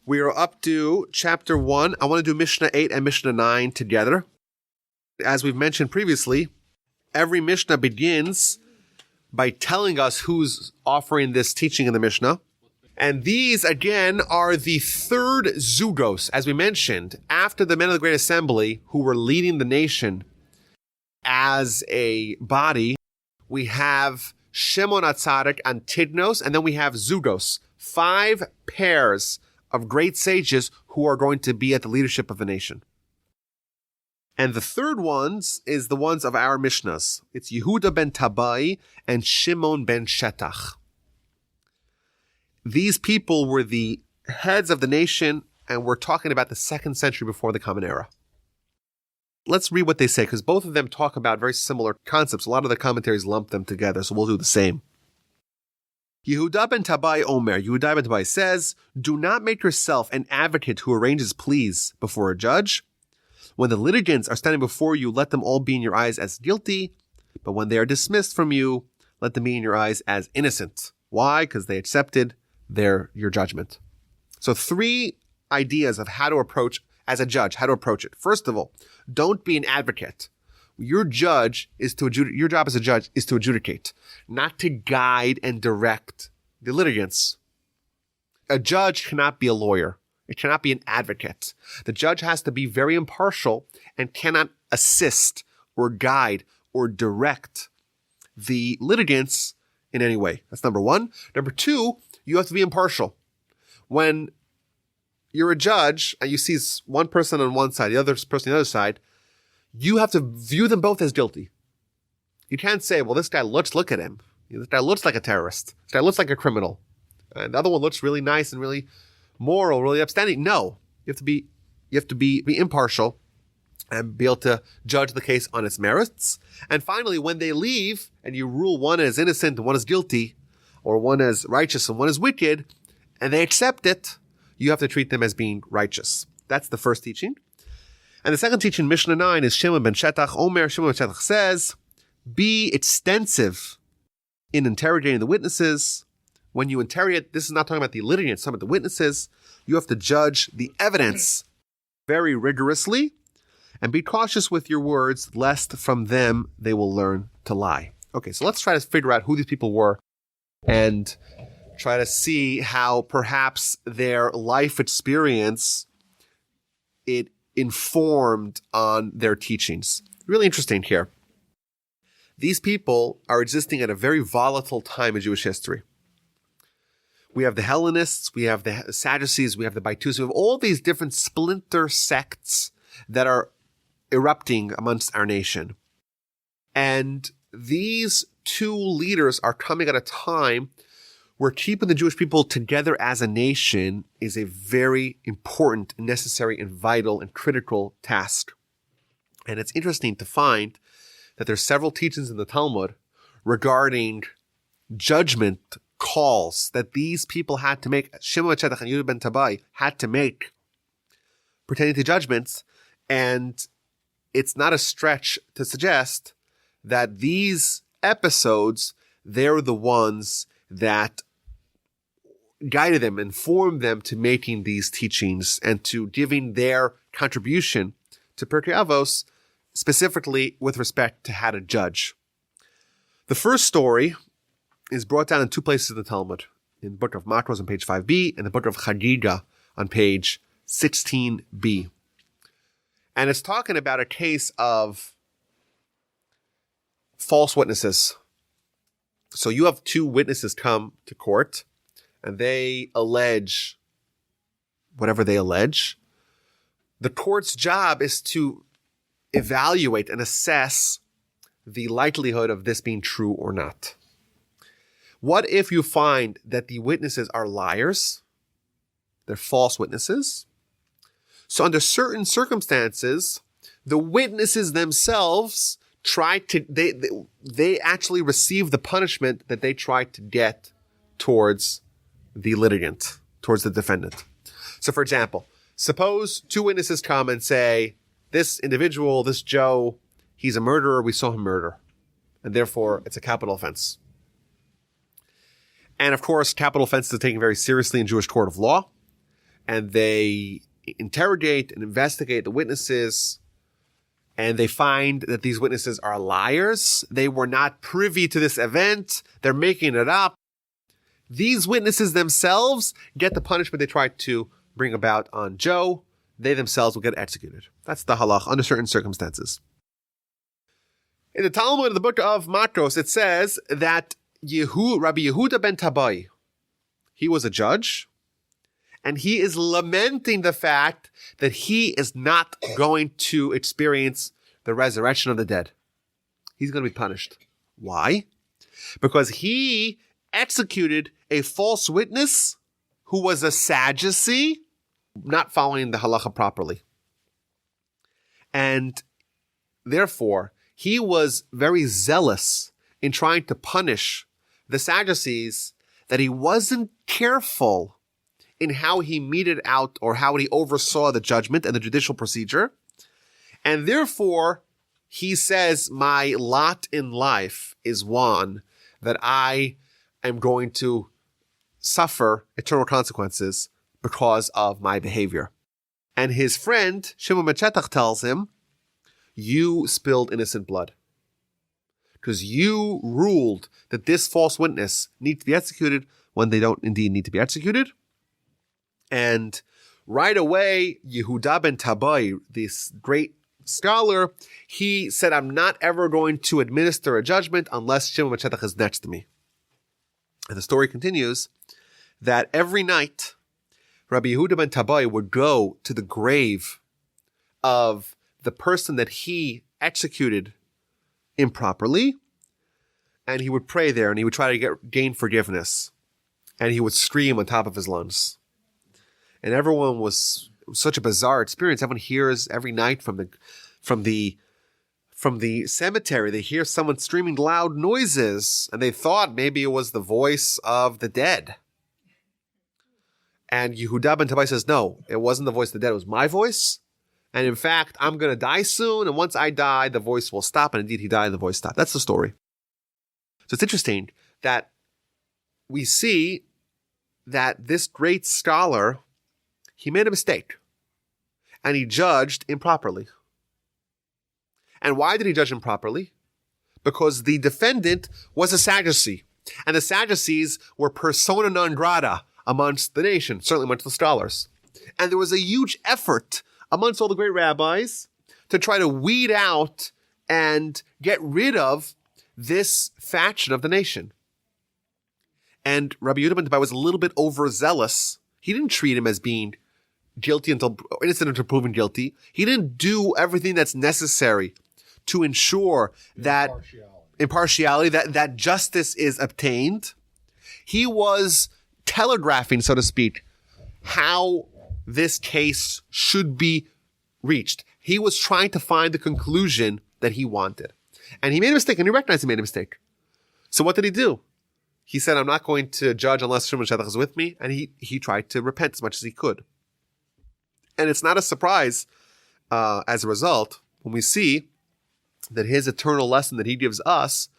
We are up to chapter 1. I want to do Mishnah 8 and Mishnah 9 together. As we've mentioned previously, every Mishnah begins by telling us who's offering this teaching in the Mishnah. And these, again, are the third zugos, as we mentioned, after the men of the Great Assembly who were leading the nation as a body. We have Shimon Atzadik and Tidnos, and then we have zugos, 5 pairs of great sages who are going to be at the leadership of the nation. And the third ones is the ones of our Mishnahs. It's Yehudah ben Tabbai and Shimon ben Shetach. These people were the heads of the nation, and we're talking about the 2nd century before the Common Era. Let's read what they say, because both of them talk about very similar concepts. A lot of the commentaries lump them together, so we'll do the same. Yehudah ben Tabbai Omer, Yehudah ben Tabbai says, "Do not make yourself an advocate who arranges pleas before a judge. When the litigants are standing before you, let them all be in your eyes as guilty, but when they are dismissed from you, let them be in your eyes as innocent." Why? Because they accepted your judgment. So 3 ideas of how to approach, as a judge, how to approach it. First of all, don't be an advocate. Your job as a judge is to adjudicate, not to guide and direct the litigants. A judge cannot be a lawyer. It cannot be an advocate. The judge has to be very impartial and cannot assist or guide or direct the litigants in any way. That's number 1. Number 2, you have to be impartial. When you're a judge and you see one person on one side, the other person on the other side, you have to view them both as guilty. You can't say, well, this guy look at him. This guy looks like a terrorist. This guy looks like a criminal. And the other one looks really nice and really moral, really upstanding. No, you have to be impartial and be able to judge the case on its merits. And finally, when they leave and you rule one as innocent and one as guilty, or one as righteous and one as wicked, and they accept it, you have to treat them as being righteous. That's the first teaching. And the second teaching, Mishnah 9, is Shimon ben Shetach Omer. Shimon ben Shetach says, be extensive in interrogating the witnesses. When you interrogate, this is not talking about the litigants, some of the witnesses. You have to judge the evidence very rigorously and be cautious with your words, lest from them they will learn to lie. Okay, so let's try to figure out who these people were and try to see how perhaps their life experience, it informed on their teachings. Really interesting here. These people are existing at a very volatile time in Jewish history. We have the Hellenists, we have the Sadducees, we have the Boethusians, we have all these different splinter sects that are erupting amongst our nation. And these 2 leaders are coming at a time where keeping the Jewish people together as a nation is a very important, necessary, and vital and critical task. And it's interesting to find that there's several teachings in the Talmud regarding judgment calls that these people had to make, Shimon ben Shetach and Yehudah ben Tabbai had to make pertaining to judgments. And it's not a stretch to suggest that these episodes, they're the ones that guided them, informed them to making these teachings and to giving their contribution to Pirkei Avos, specifically with respect to how to judge. The first story is brought down in 2 places in the Talmud, in the book of Makros on page 5b and the book of Chagiga on page 16b. And it's talking about a case of false witnesses. So you have 2 witnesses come to court and they allege whatever they allege. The court's job is to evaluate and assess the likelihood of this being true or not. What if you find that the witnesses are liars? They're false witnesses. So under certain circumstances, the witnesses themselves they actually receive the punishment that they tried to get towards the litigant, towards the defendant. So for example, suppose 2 witnesses come and say, this individual, this Joe, he's a murderer, we saw him murder, and therefore it's a capital offense. And of course, capital offenses are taken very seriously in Jewish court of law. and they interrogate and investigate the witnesses, and they find that these witnesses are liars. They were not privy to this event. They're making it up. These witnesses themselves get the punishment they tried to bring about on Joe. They themselves will get executed. That's the halach under certain circumstances. In the Talmud of the book of Matros, it says that Rabbi Yehudah ben Tabbai, he was a judge, and he is lamenting the fact that he is not going to experience the resurrection of the dead. He's going to be punished. Why? Because he executed a false witness who was a Sadducee, not following the halacha properly. And therefore, he was very zealous in trying to punish the Sadducees that he wasn't careful in how he meted out or how he oversaw the judgment and the judicial procedure. And therefore, he says, my lot in life is one that I am going to suffer eternal consequences because of my behavior. And his friend, Shimon ben Shetach, tells him, you spilled innocent blood. Because you ruled that this false witness needs to be executed when they don't indeed need to be executed. And right away, Yehudah ben Tabbai, this great scholar, he said, I'm not ever going to administer a judgment unless Shimon ben Shetach is next to me. And the story continues that every night, Rabbi Yehudah ben Tabbai would go to the grave of the person that he executed improperly, and he would pray there, and he would try to gain forgiveness, and he would scream on top of his lungs. And it was such a bizarre experience. Everyone hears every night from the cemetery. They hear someone screaming loud noises, and they thought maybe it was the voice of the dead. And Yehudah ben Tabbai says, no, it wasn't the voice of the dead. It was my voice. And in fact, I'm going to die soon. And once I die, the voice will stop. And indeed, he died and the voice stopped. That's the story. So it's interesting that we see that this great scholar, he made a mistake. And he judged improperly. And why did he judge improperly? Because the defendant was a Sadducee. And the Sadducees were persona non grata amongst the nation, certainly amongst the scholars. And there was a huge effort amongst all the great rabbis to try to weed out and get rid of this faction of the nation. And Rabbi Yehudah ben Tabbai was a little bit overzealous. He didn't treat him as being innocent until proven guilty. He didn't do everything that's necessary to ensure that impartiality, that justice is obtained. He was telegraphing, so to speak, how this case should be reached. He was trying to find the conclusion that he wanted. And he made a mistake, and he recognized he made a mistake. So what did he do? He said, I'm not going to judge unless Shimon ben Shetach is with me, and he tried to repent as much as he could. And it's not a surprise, as a result, when we see that his eternal lesson that he gives us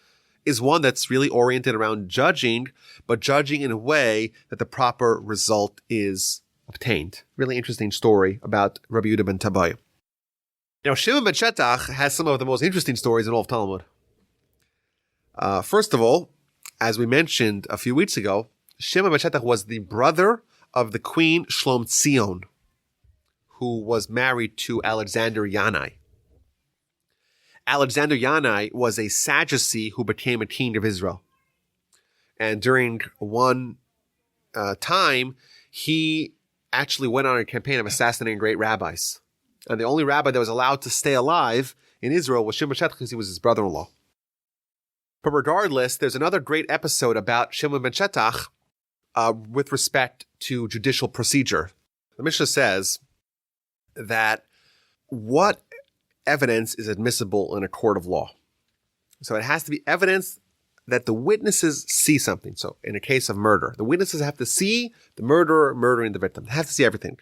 is one that's really oriented around judging, but judging in a way that the proper result is obtained. Really interesting story about Rabbi Yehudah ben Tabbai. Now, Shimon ben Shetach has some of the most interesting stories in all of Talmud. First of all, as we mentioned a few weeks ago, Shimon ben Shetach was the brother of the queen Shlom Tzion, who was married to Alexander Yanai. Alexander Yanai was a Sadducee who became a king of Israel. And during one time, he actually went on a campaign of assassinating great rabbis. And the only rabbi that was allowed to stay alive in Israel was Shimon ben Shetach because he was his brother-in-law. But regardless, there's another great episode about Shimon ben Shetach with respect to judicial procedure. The Mishnah says that what evidence is admissible in a court of law. So it has to be evidence that the witnesses see something. So in a case of murder, the witnesses have to see the murderer murdering the victim. They have to see everything.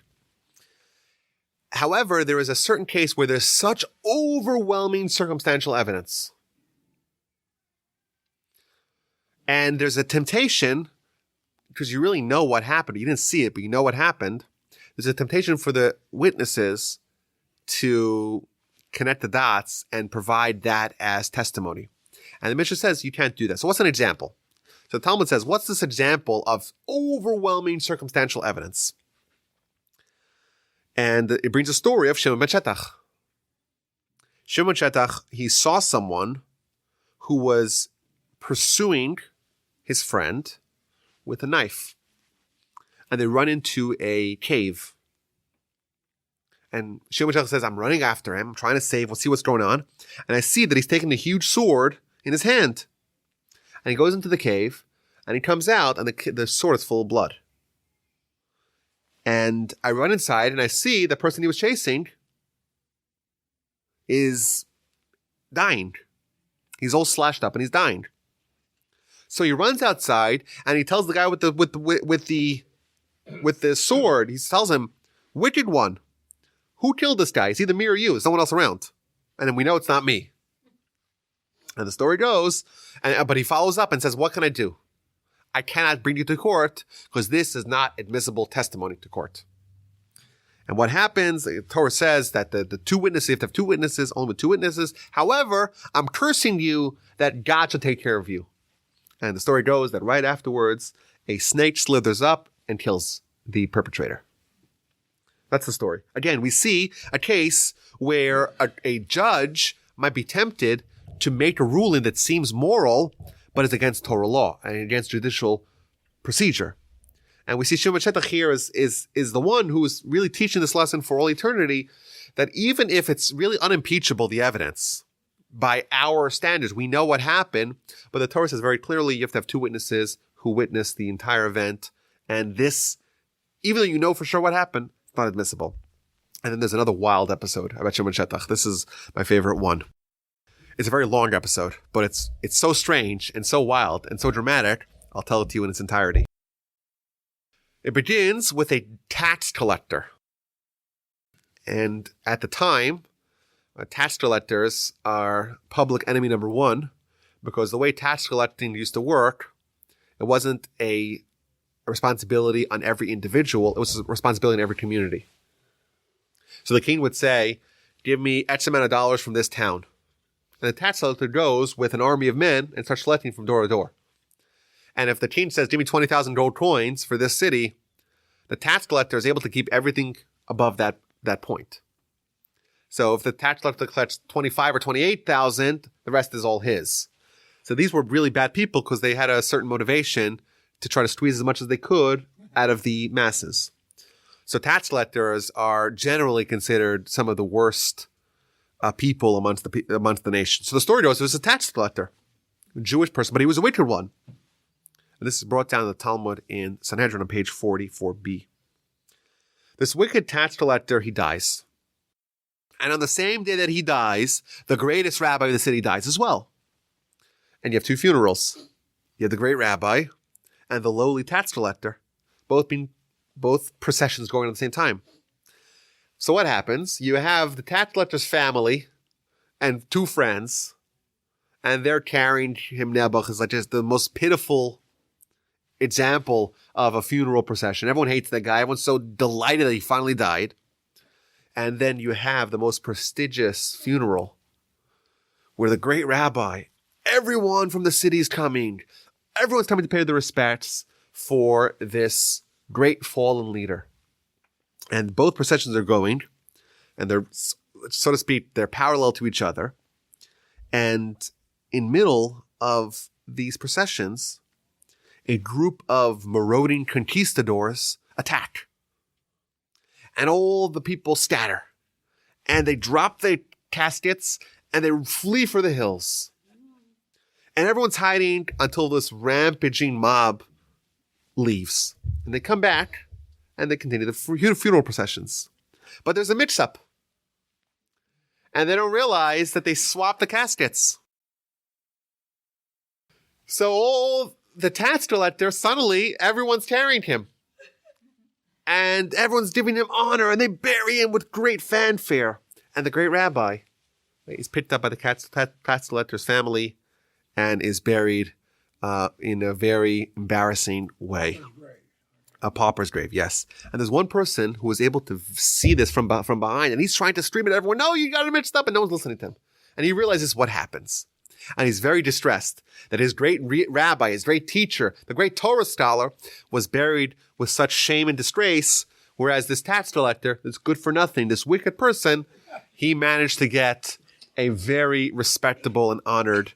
However, there is a certain case where there's such overwhelming circumstantial evidence. And there's a temptation, because you really know what happened. You didn't see it, but you know what happened, there's a temptation for the witnesses to connect the dots and provide that as testimony. And the Mishnah says you can't do that. So what's an example? So the Talmud says, what's this example of overwhelming circumstantial evidence? And it brings a story of Shimon ben Shetach. Shimon ben Shetach, he saw someone who was pursuing his friend with a knife. And they run into a cave. And Shimon ben Shetach says, I'm running after him. I'm trying to save. We'll see what's going on. And I see that he's taking a huge sword in his hand. And he goes into the cave. And he comes out, and the sword is full of blood. And I run inside, and I see the person he was chasing is dying. He's all slashed up, and he's dying. So he runs outside, and he tells the guy with the sword. He tells him, "Wicked one, who killed this guy? It's either me or you. There's no one else around." And then we know it's not me. And the story goes, but he follows up and says, "What can I do? I cannot bring you to court because this is not admissible testimony to court." And what happens, the Torah says that the two witnesses, you have to have two witnesses, only with two witnesses. However, I'm cursing you that God should take care of you. And the story goes that right afterwards, a snake slithers up and kills the perpetrator. That's the story. Again, we see a case where a judge might be tempted to make a ruling that seems moral, but is against Torah law and against judicial procedure. And we see Shimon ben Shetach here is the one who is really teaching this lesson for all eternity, that even if it's really unimpeachable, the evidence, by our standards, we know what happened, but the Torah says very clearly you have to have two witnesses who witnessed the entire event. And this, even though you know for sure what happened, it's not admissible. And then there's another wild episode about Shimon ben Shetach. This is my favorite one. It's a very long episode, but it's so strange and so wild and so dramatic, I'll tell it to you in its entirety. It begins with a tax collector. And at the time, tax collectors are public enemy number one, because the way tax collecting used to work, it wasn't a responsibility on every individual, it was a responsibility in every community. So the king would say, "Give me X amount of dollars from this town." And the tax collector goes with an army of men and starts collecting from door to door. And if the king says, "Give me 20,000 gold coins for this city," the tax collector is able to keep everything above that point. So if the tax collector collects 25 or 28,000, the rest is all his. So these were really bad people because they had a certain motivation to try to squeeze as much as they could out of the masses. So tax collectors are generally considered some of the worst people amongst the nation. So the story goes, there was a tax collector, a Jewish person, but he was a wicked one. And this is brought down in the Talmud in Sanhedrin on page 44b. This wicked tax collector, he dies. And on the same day that he dies, the greatest rabbi of the city dies as well. And you have two funerals. You have the great rabbi and the lowly tax collector, both processions going at the same time. So what happens? You have the tax collector's family and two friends, and they're carrying him. Nebuch is like just the most pitiful example of a funeral procession. Everyone hates that guy. Everyone's so delighted that he finally died. And then you have the most prestigious funeral where the great rabbi, everyone from the city is coming. Everyone's coming to pay their respects for this great fallen leader. And both processions are going, and they're, so to speak, they're parallel to each other. And in middle of these processions, a group of marauding conquistadors attack. And all the people scatter. And they drop their caskets, and they flee for the hills. And everyone's hiding until this rampaging mob leaves. And they come back, and they continue the funeral processions. But there's a mix-up. And they don't realize that they swapped the caskets. So all the tax collector, suddenly everyone's carrying him. And everyone's giving him honor, and they bury him with great fanfare. And the great rabbi is picked up by the tax collector's family and is buried in a very embarrassing way. A pauper's grave, yes. And there's one person who was able to see this from behind, and he's trying to scream at everyone, no, you got it mixed up, and no one's listening to him. And he realizes what happens. And he's very distressed that his great rabbi, his great teacher, the great Torah scholar, was buried with such shame and disgrace, whereas this tax collector, this good-for-nothing, this wicked person, he managed to get a very respectable and honored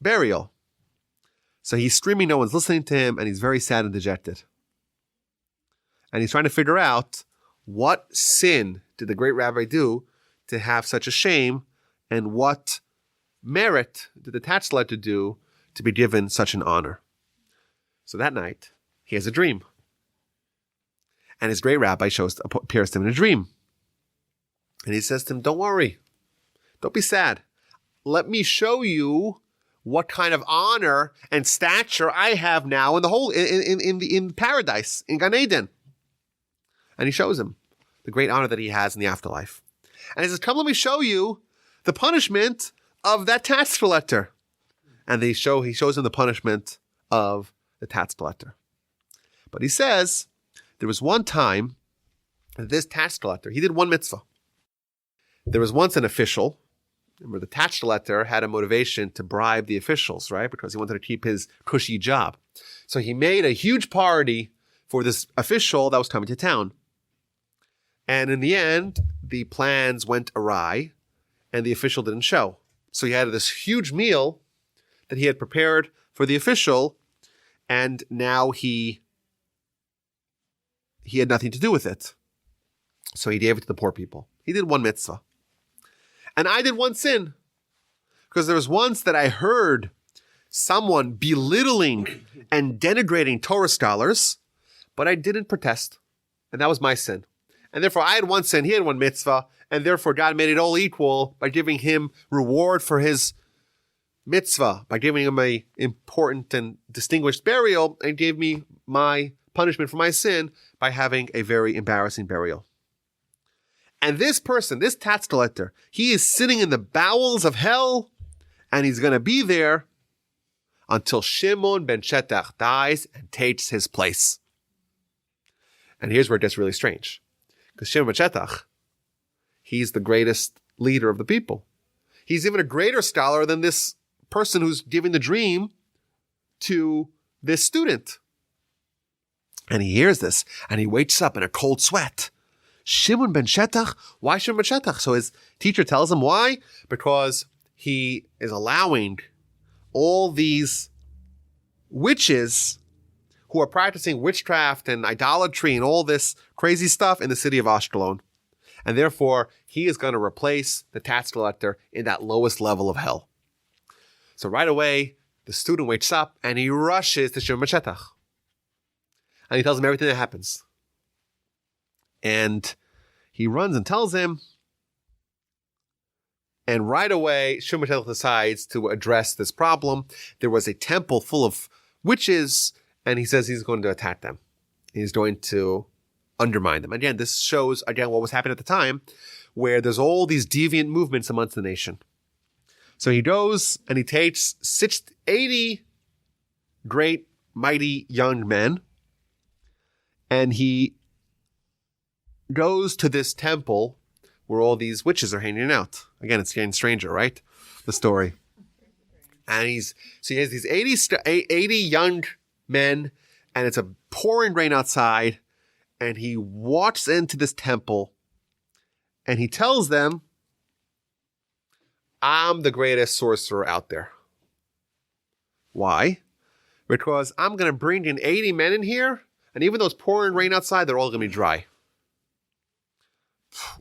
burial. So he's screaming, no one's listening to him, and he's very sad and dejected. And he's trying to figure out what sin did the great rabbi do to have such a shame, and what merit did the tax collector do to be given such an honor. So that night, he has a dream. And his great rabbi appears to him in a dream. And he says to him, don't worry. Don't be sad. Let me show you what kind of honor and stature I have now in the whole in paradise, in Gan Eden. And he shows him the great honor that he has in the afterlife. And he says, come, let me show you the punishment of that tax collector. And he shows him the punishment of the tax collector. But he says, there was one time that this tax collector, he did one mitzvah. There was once an official, remember the tax collector had a motivation to bribe the officials, right? Because he wanted to keep his cushy job. So he made a huge party for this official that was coming to town. And in the end, the plans went awry and the official didn't show. So he had this huge meal that he had prepared for the official, and now he had nothing to do with it. So he gave it to the poor people. He did one mitzvah. And I did one sin. Because there was once that I heard someone belittling and denigrating Torah scholars, but I didn't protest. And that was my sin. And therefore I had one sin, he had one mitzvah, and therefore God made it all equal by giving him reward for his mitzvah, by giving him a important and distinguished burial, and gave me my punishment for my sin by having a very embarrassing burial. And this person, this tax collector, he is sitting in the bowels of hell, and he's going to be there until Shimon ben Shetach dies and takes his place. And here's where it gets really strange. Because Shimon ben Shetach, he's the greatest leader of the people. He's even a greater scholar than this person who's giving the dream to this student. And he hears this, and he wakes up in a cold sweat. Shimon ben Shetach? Why Shimon ben Shetach? So his teacher tells him why? Because he is allowing all these witches who are practicing witchcraft and idolatry and all this crazy stuff in the city of Ashkelon. And therefore, he is going to replace the tax collector in that lowest level of hell. So right away, the student wakes up and he rushes to Shimon ben Shetach. And he tells him everything that happens. And he runs and tells him. And right away, Shimon ben Shetach decides to address this problem. There was a temple full of witches, and he says he's going to attack them. He's going to undermine them. Again, this shows, what was happening at the time, where there's all these deviant movements amongst the nation. So he goes and he takes 80 great, mighty young men, and he goes to this temple where all these witches are hanging out. Again, it's getting stranger, right? The story. And he has these 80 young men, and it's a pouring rain outside, and he walks into this temple, and he tells them, I'm the greatest sorcerer out there. Why? Because I'm going to bring in 80 men in here, and even though it's pouring rain outside, they're all going to be dry.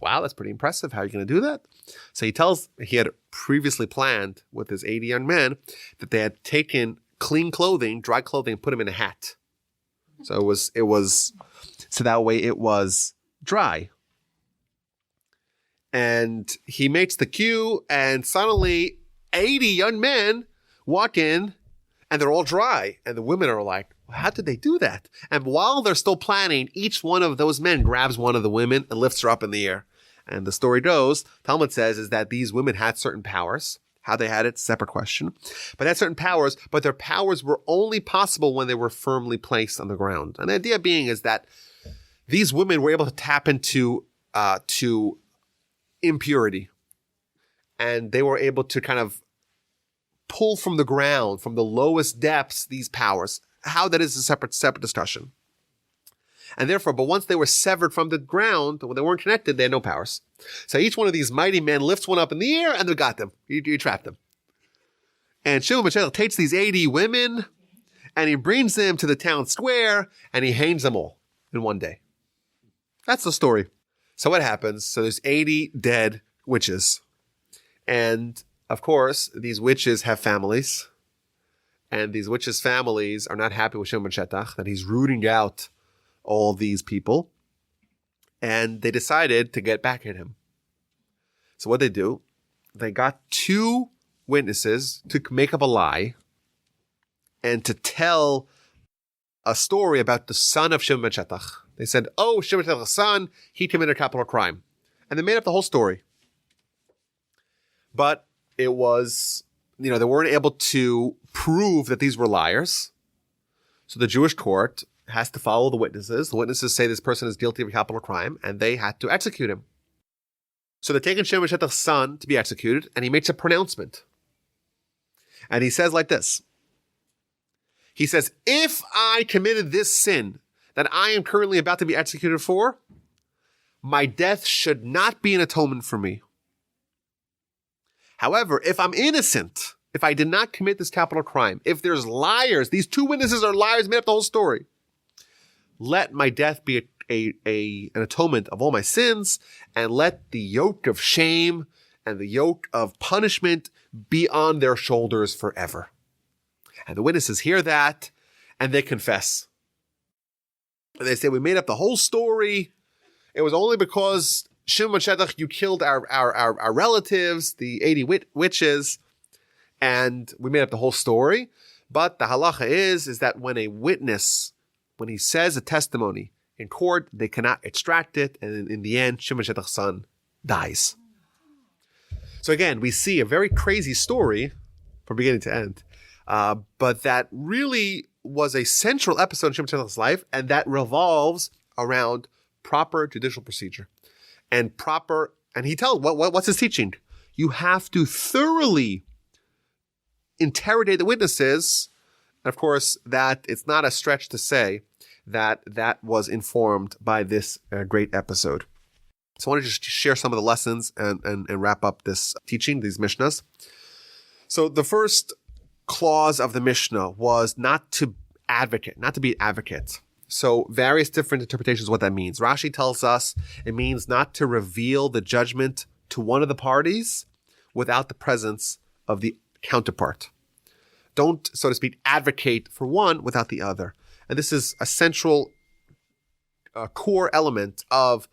Wow, that's pretty impressive. How are you going to do that? So he had previously planned with his 80 young men that they had taken clean clothing, dry clothing, and put them in a hat. So so that way it was dry. And he makes the queue, and suddenly 80 young men walk in, and they're all dry. And the women are like, how did they do that? And while they're still planning, each one of those men grabs one of the women and lifts her up in the air. And the story goes, Talmud says, is that these women had certain powers, How they had it, separate question. But they had certain powers, but their powers were only possible when they were firmly placed on the ground. And the idea being is that these women were able to tap into to impurity. And they were able to kind of pull from the ground, from the lowest depths, these powers. How that is a separate discussion. And therefore, but once they were severed from the ground, when they weren't connected, they had no powers. So each one of these mighty men lifts one up in the air and they got them. You trapped them. And Shimon ben Shetach takes these 80 women and he brings them to the town square and he hangs them all in one day. That's the story. So what happens? So there's 80 dead witches. And of course, these witches have families. And these witches' families are not happy with Shimon ben Shetach, that he's rooting out all these people. And they decided to get back at him. So what they do, they got 2 witnesses to make up a lie and to tell a story about the son of Shimon ben Shetach. They said, oh, Shimon ben Shetach's son, he committed a capital crime. And they made up the whole story. But it was, they weren't able to prove that these were liars. So the Jewish court has to follow the witnesses. The witnesses say this person is guilty of a capital crime, and they had to execute him. So they're taking Shimon ben Shetach's son to be executed, and he makes a pronouncement. And he says like this. He says, if I committed this sin that I am currently about to be executed for, my death should not be an atonement for me. However, if I'm innocent, if I did not commit this capital crime, if there's liars, these 2 witnesses are liars, made up the whole story, let my death be an atonement of all my sins, and let the yoke of shame and the yoke of punishment be on their shoulders forever. And the witnesses hear that, and they confess. And they say, we made up the whole story. It was only because Shimon ben Shetach, you killed our relatives, the 80 witches, and we made up the whole story. But the halacha is that when a witness, when he says a testimony in court, they cannot extract it, and in the end, Shimon ben Shetach's son dies. So again, we see a very crazy story from beginning to end, but that really was a central episode in Shimon ben Shetach's life, and that revolves around proper judicial procedure. And he tells, what's his teaching? You have to thoroughly interrogate the witnesses. And of course, that it's not a stretch to say that was informed by this great episode. So I want to just share some of the lessons and wrap up this teaching, these Mishnahs. So the first clause of the Mishnah was not to be advocate. So various different interpretations of what that means. Rashi tells us it means not to reveal the judgment to one of the parties without the presence of the counterpart. Don't, so to speak, advocate for one without the other. And this is a central core element of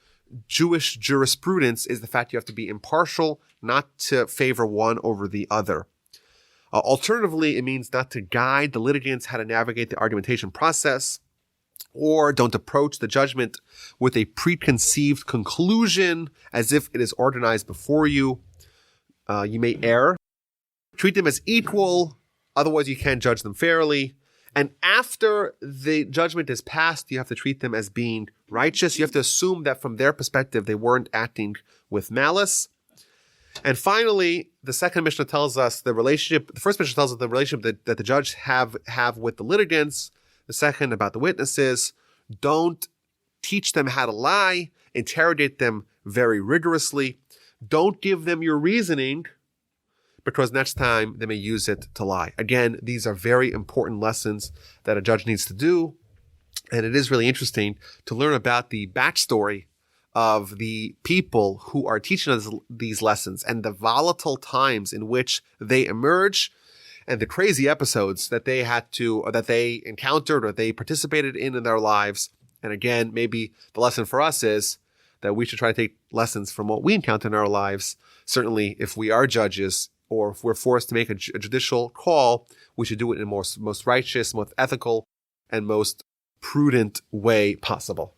Jewish jurisprudence, is the fact you have to be impartial, not to favor one over the other. Alternatively, it means not to guide the litigants how to navigate the argumentation process, or don't approach the judgment with a preconceived conclusion as if it is organized before you. You may err. Treat them as equal, otherwise you can't judge them fairly. And after the judgment is passed, you have to treat them as being righteous. You have to assume that from their perspective, they weren't acting with malice. And finally, the second Mishnah tells us the first Mishnah tells us the relationship that the judge have with the litigants. The second about the witnesses. Don't teach them how to lie. Interrogate them very rigorously. Don't give them your reasoning, because next time they may use it to lie. Again, these are very important lessons that a judge needs to do. And it is really interesting to learn about the backstory of the people who are teaching us these lessons and the volatile times in which they emerge and the crazy episodes that they encountered or they participated in their lives. And again, maybe the lesson for us is that we should try to take lessons from what we encounter in our lives. Certainly, if we are judges or if we're forced to make a judicial call, we should do it in the most righteous, most ethical, and most prudent way possible.